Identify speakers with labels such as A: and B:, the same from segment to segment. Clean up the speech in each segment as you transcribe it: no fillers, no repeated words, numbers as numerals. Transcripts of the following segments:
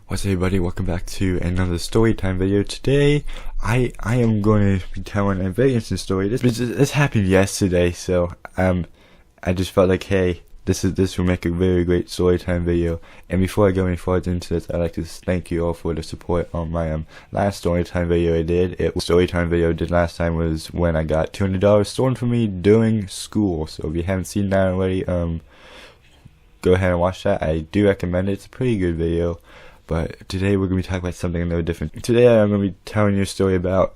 A: What's up, everybody? Welcome back to another story time video. Today, I am going to be telling a very interesting story. This happened yesterday, so I just felt like, hey, this will make a very great story time video. And before I go any further into this, I'd like to thank you all for the support on my last story time video I did. Story time video I did last time was when I got $200 stolen from me during school. So if you haven't seen that already, go ahead and watch that. I do recommend it. It's a pretty good video. But today we're going to be talking about something a little different. Today I'm going to be telling you a story about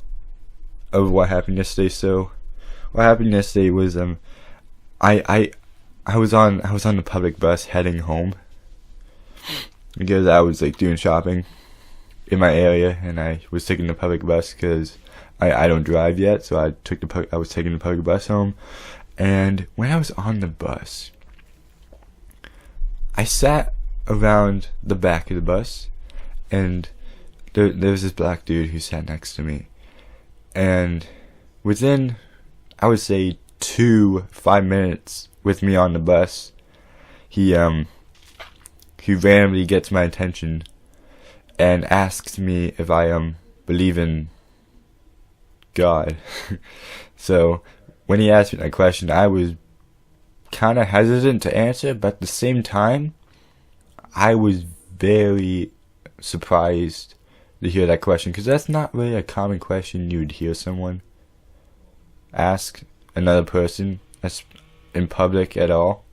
A: what happened yesterday. So what happened yesterday was I was on the public bus heading home because I was like doing shopping in my area, and I was taking the public bus because I don't drive yet, so I was taking the public bus home. And when I was on the bus, I sat around the back of the bus, and there was this black dude who sat next to me, and within, I would say, 5 minutes with me on the bus, he randomly gets my attention and asks me if I believe in God. So when he asked me that question, I was kind of hesitant to answer, but at the same time I was very surprised to hear that question, because that's not really a common question you would hear someone ask another person in public at all.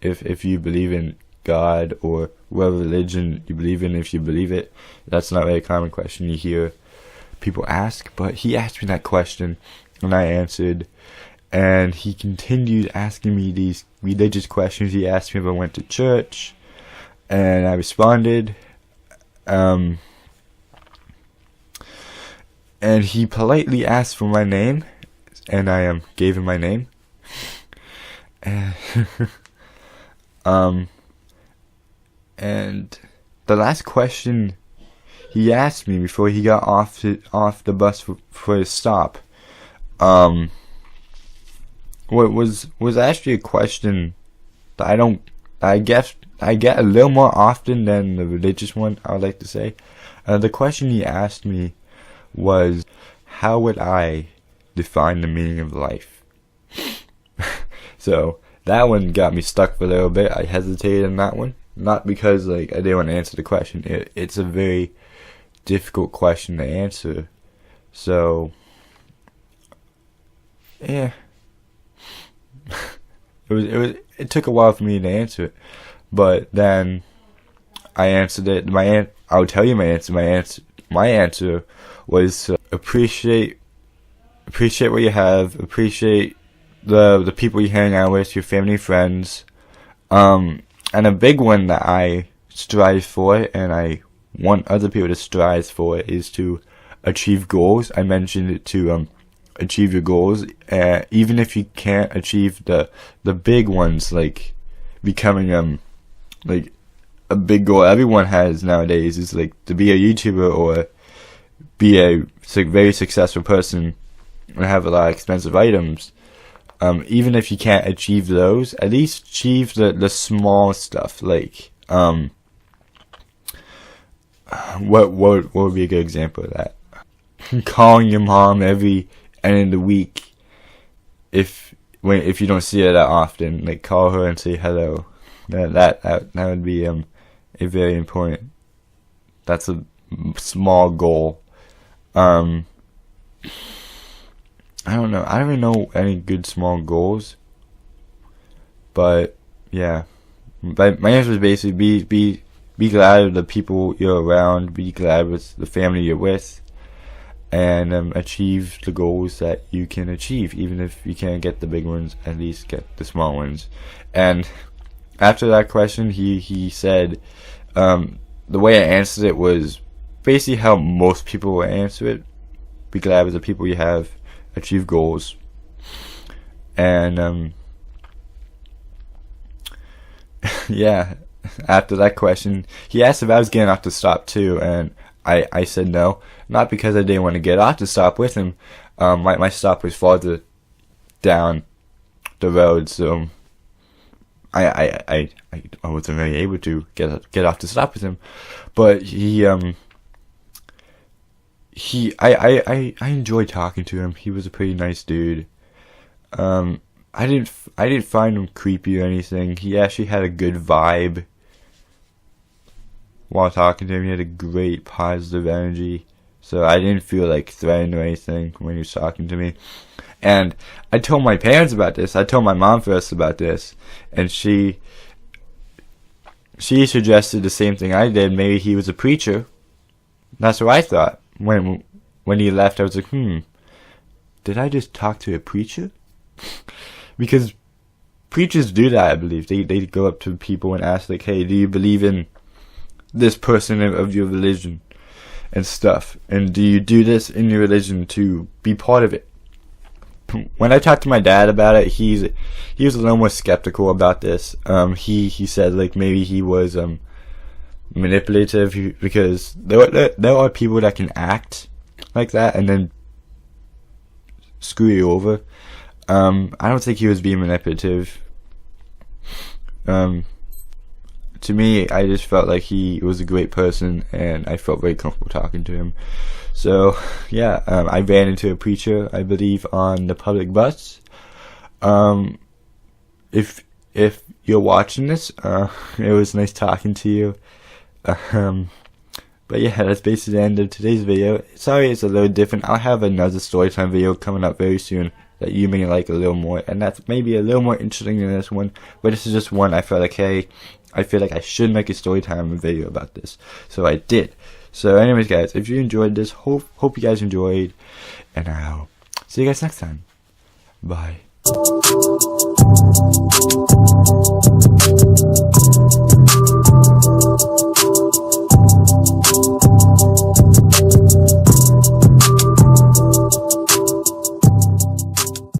A: If you believe in God, or what religion you believe in, if you believe it, that's not really a common question you hear people ask. But he asked me that question, and I answered, and he continued asking me these religious questions. He asked me if I went to church, and I responded, and he politely asked for my name, and I gave him my name. And and the last question he asked me before he got off the bus for his stop, was actually a question that I get a little more often than the religious one, I would like to say. The question he asked me was, how would I define the meaning of life? So that one got me stuck for a little bit. I hesitated on that one. Not because I didn't want to answer the question. It's a very difficult question to answer. So yeah. It took a while for me to answer it. But then I answered it. I'll tell you my answer. My answer was appreciate what you have. Appreciate the people you hang out with, your family, friends. And a big one that I strive for, and I want other people to strive for, is to achieve goals. I mentioned it to achieve your goals, even if you can't achieve the big ones, like becoming like a big goal everyone has nowadays is like to be a YouTuber or be a very successful person and have a lot of expensive items. Even if you can't achieve those, at least achieve the small stuff. Like what would be a good example of that? Calling your mom every end of the week, if you don't see her that often, like call her and say hello. That would be a very important. That's a small goal. I don't know. I don't even know any good small goals. But yeah, but my answer is basically be glad of the people you're around. Be glad with the family you're with, and achieve the goals that you can achieve. Even if you can't get the big ones, at least get the small ones. And after that question, he said, the way I answered it was basically how most people will answer it. Be glad with the people you have, achieve goals. And yeah, after that question, he asked if I was getting off the stop too, and I said no. Not because I didn't want to get off the stop with him. My stop was farther down the road, so I wasn't really able to get off the stop with him, but I enjoyed talking to him. He was a pretty nice dude. I didn't find him creepy or anything. He actually had a good vibe while talking to him. He had a great positive energy, so I didn't feel like threatened or anything when he was talking to me. And I told my parents about this. I told my mom first about this, and she suggested the same thing I did. Maybe he was a preacher. That's what I thought. When he left, I was like, did I just talk to a preacher? Because preachers do that, I believe. They go up to people and ask, like, hey, do you believe in this person of your religion and stuff? And do you do this in your religion to be part of it? When I talked to my dad about it, he was a little more skeptical about this. He said, like, maybe he was manipulative, because there are people that can act like that and then screw you over. I don't think he was being manipulative. To me, I just felt like he was a great person, and I felt very comfortable talking to him. So, yeah, I ran into a preacher, I believe, on the public bus. If you're watching this, it was nice talking to you. But yeah, that's basically the end of today's video. Sorry it's a little different. I'll have another storytime video coming up very soon that you may like a little more, and that's maybe a little more interesting than this one. But this is just one I felt like, hey, I feel like I should make a storytime video about this, so I did. So anyways, guys, if you enjoyed this, hope you guys enjoyed, and I'll see you guys next time. Bye.